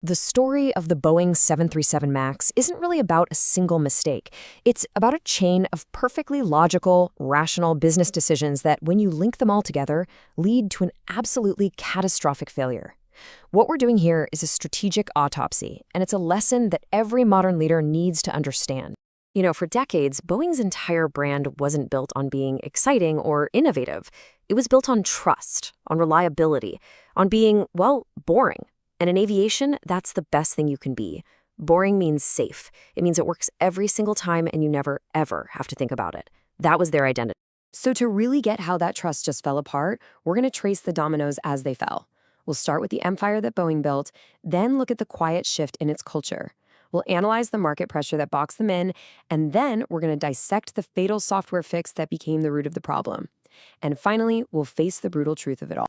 The story of the Boeing 737 MAX isn't really about a single mistake. It's about a chain of perfectly logical, rational business decisions that, when you link them all together, lead to an absolutely catastrophic failure. What we're doing here is a strategic autopsy, and it's a lesson that every modern leader needs to understand. For decades, Boeing's entire brand wasn't built on being exciting or innovative. It was built on trust, on reliability, on being, well, boring. And in aviation, that's the best thing you can be. Boring means safe. It means it works every single time and you never, ever have to think about it. That was their identity. So to really get how that trust just fell apart, we're going to trace the dominoes as they fell. We'll start with the empire that Boeing built, then look at the quiet shift in its culture. We'll analyze the market pressure that boxed them in, and then we're going to dissect the fatal software fix that became the root of the problem. And finally, we'll face the brutal truth of it all.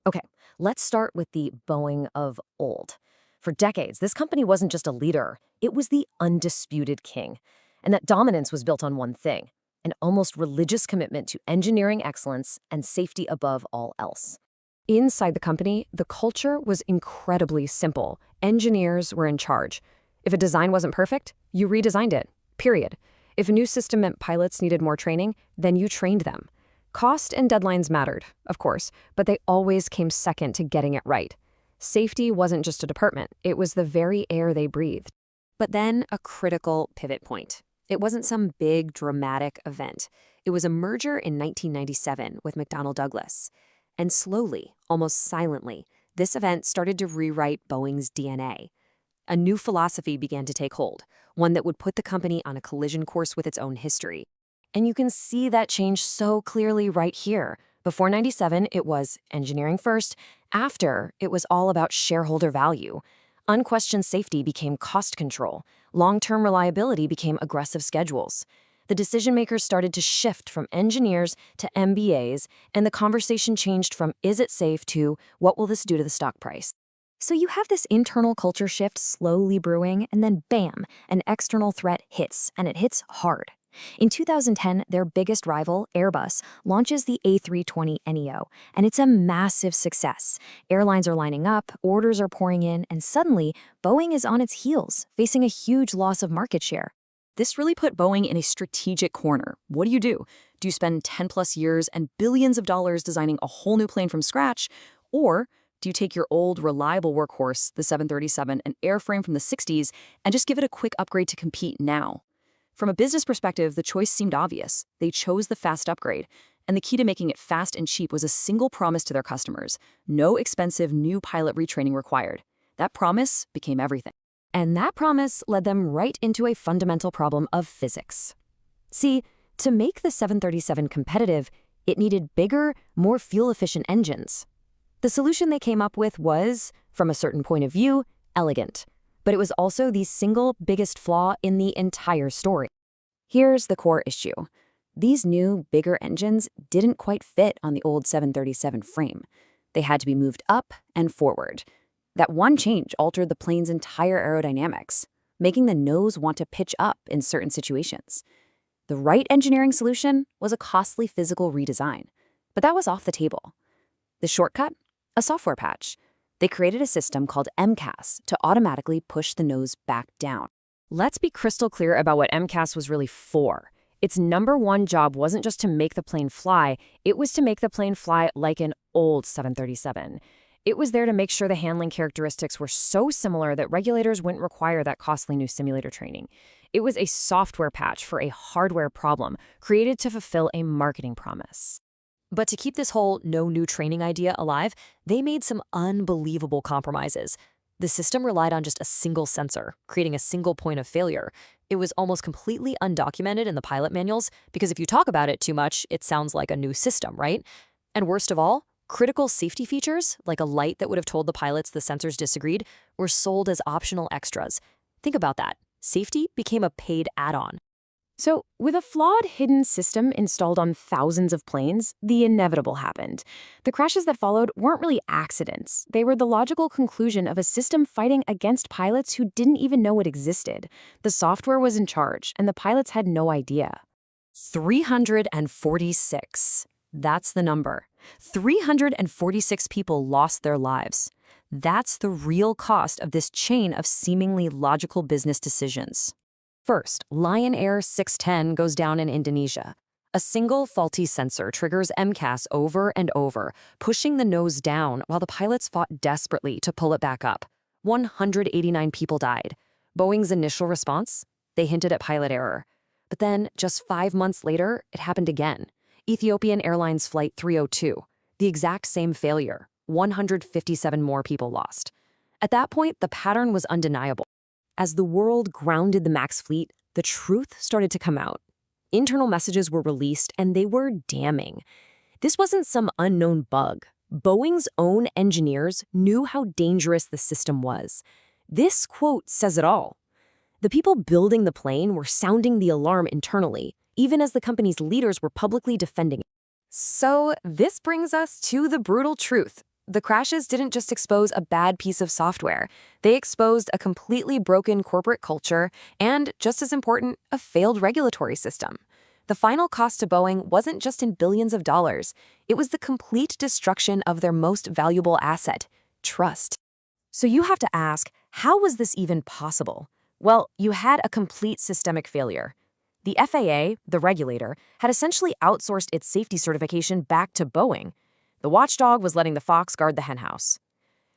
Okay, let's start with the Boeing of old. For decades, this company wasn't just a leader, it was the undisputed king. And that dominance was built on one thing, an almost religious commitment to engineering excellence and safety above all else. Inside the company, the culture was incredibly simple. Engineers were in charge. If a design wasn't perfect, you redesigned it, period. If a new system meant pilots needed more training, then you trained them. Cost and deadlines mattered, of course, but they always came second to getting it right. Safety wasn't just a department, it was the very air they breathed. But then a critical pivot point. It wasn't some big, dramatic event. It was a merger in 1997 with McDonnell Douglas. And slowly, almost silently, this event started to rewrite Boeing's DNA. A new philosophy began to take hold, one that would put the company on a collision course with its own history. And you can see that change so clearly right here. Before 97, it was engineering first. After, it was all about shareholder value. Unquestioned safety became cost control. Long-term reliability became aggressive schedules. The decision-makers started to shift from engineers to MBAs, and the conversation changed from is it safe to what will this do to the stock price? So you have this internal culture shift slowly brewing, and then bam, an external threat hits, and it hits hard. In 2010, their biggest rival, Airbus, launches the A320neo, and it's a massive success. Airlines are lining up, orders are pouring in, and suddenly, Boeing is on its heels, facing a huge loss of market share. This really put Boeing in a strategic corner. What do? Do you spend 10+ years and billions of dollars designing a whole new plane from scratch? Or do you take your old, reliable workhorse, the 737, an airframe from the 60s, and just give it a quick upgrade to compete now? From a business perspective, the choice seemed obvious. They chose the fast upgrade, and the key to making it fast and cheap was a single promise to their customers: no expensive new pilot retraining required. That promise became everything. And that promise led them right into a fundamental problem of physics. See, to make the 737 competitive, it needed bigger, more fuel-efficient engines. The solution they came up with was, from a certain point of view, elegant. But it was also the single biggest flaw in the entire story. Here's the core issue. These new, bigger engines didn't quite fit on the old 737 frame. They had to be moved up and forward. That one change altered the plane's entire aerodynamics, making the nose want to pitch up in certain situations. The right engineering solution was a costly physical redesign, but that was off the table. The shortcut? A software patch. They created a system called MCAS to automatically push the nose back down. Let's be crystal clear about what MCAS was really for. Its number one job wasn't just to make the plane fly, it was to make the plane fly like an old 737. It was there to make sure the handling characteristics were so similar that regulators wouldn't require that costly new simulator training. It was a software patch for a hardware problem, created to fulfill a marketing promise. But to keep this whole no new training idea alive, they made some unbelievable compromises. The system relied on just a single sensor, creating a single point of failure. It was almost completely undocumented in the pilot manuals, because if you talk about it too much, it sounds like a new system, right? And worst of all, critical safety features, like a light that would have told the pilots the sensors disagreed, were sold as optional extras. Think about that. Safety became a paid add-on. So, with a flawed hidden system installed on thousands of planes, the inevitable happened. The crashes that followed weren't really accidents. They were the logical conclusion of a system fighting against pilots who didn't even know it existed. The software was in charge, and the pilots had no idea. 346. That's the number. 346 people lost their lives. That's the real cost of this chain of seemingly logical business decisions. First, Lion Air 610 goes down in Indonesia. A single faulty sensor triggers MCAS over and over, pushing the nose down while the pilots fought desperately to pull it back up. 189 people died. Boeing's initial response? They hinted at pilot error. But then, just 5 months later, it happened again. Ethiopian Airlines Flight 302. The exact same failure. 157 more people lost. At that point, the pattern was undeniable. As the world grounded the MAX fleet, the truth started to come out. Internal messages were released, and they were damning. This wasn't some unknown bug. Boeing's own engineers knew how dangerous the system was. This quote says it all. The people building the plane were sounding the alarm internally, even as the company's leaders were publicly defending it. So this brings us to the brutal truth. The crashes didn't just expose a bad piece of software. They exposed a completely broken corporate culture and, just as important, a failed regulatory system. The final cost to Boeing wasn't just in billions of dollars. It was the complete destruction of their most valuable asset, trust. So you have to ask, how was this even possible? Well, you had a complete systemic failure. The FAA, the regulator, had essentially outsourced its safety certification back to Boeing. The watchdog was letting the fox guard the henhouse.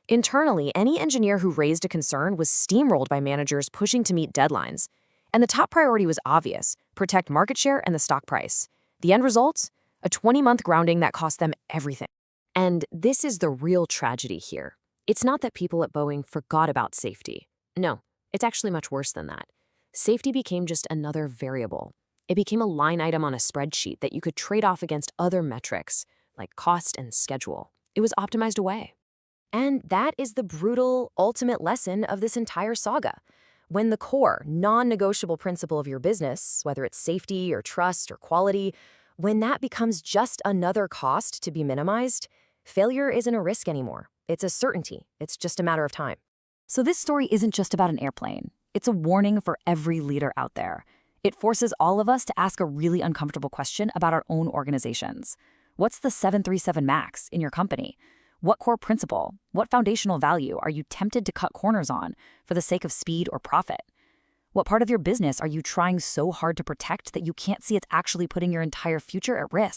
Internally, any engineer who raised a concern was steamrolled by managers pushing to meet deadlines. And the top priority was obvious: protect market share and the stock price. The end result? A 20-month grounding that cost them everything. And this is the real tragedy here. It's not that people at Boeing forgot about safety. No, it's actually much worse than that. Safety became just another variable. It became a line item on a spreadsheet that you could trade off against other metrics, like cost and schedule. It was optimized away. And that is the brutal, ultimate lesson of this entire saga. When the core, non-negotiable principle of your business, whether it's safety or trust or quality, when that becomes just another cost to be minimized, failure isn't a risk anymore. It's a certainty. It's just a matter of time. So this story isn't just about an airplane. It's a warning for every leader out there. It forces all of us to ask a really uncomfortable question about our own organizations. What's the 737 MAX in your company? What core principle, what foundational value are you tempted to cut corners on for the sake of speed or profit? What part of your business are you trying so hard to protect that you can't see it's actually putting your entire future at risk?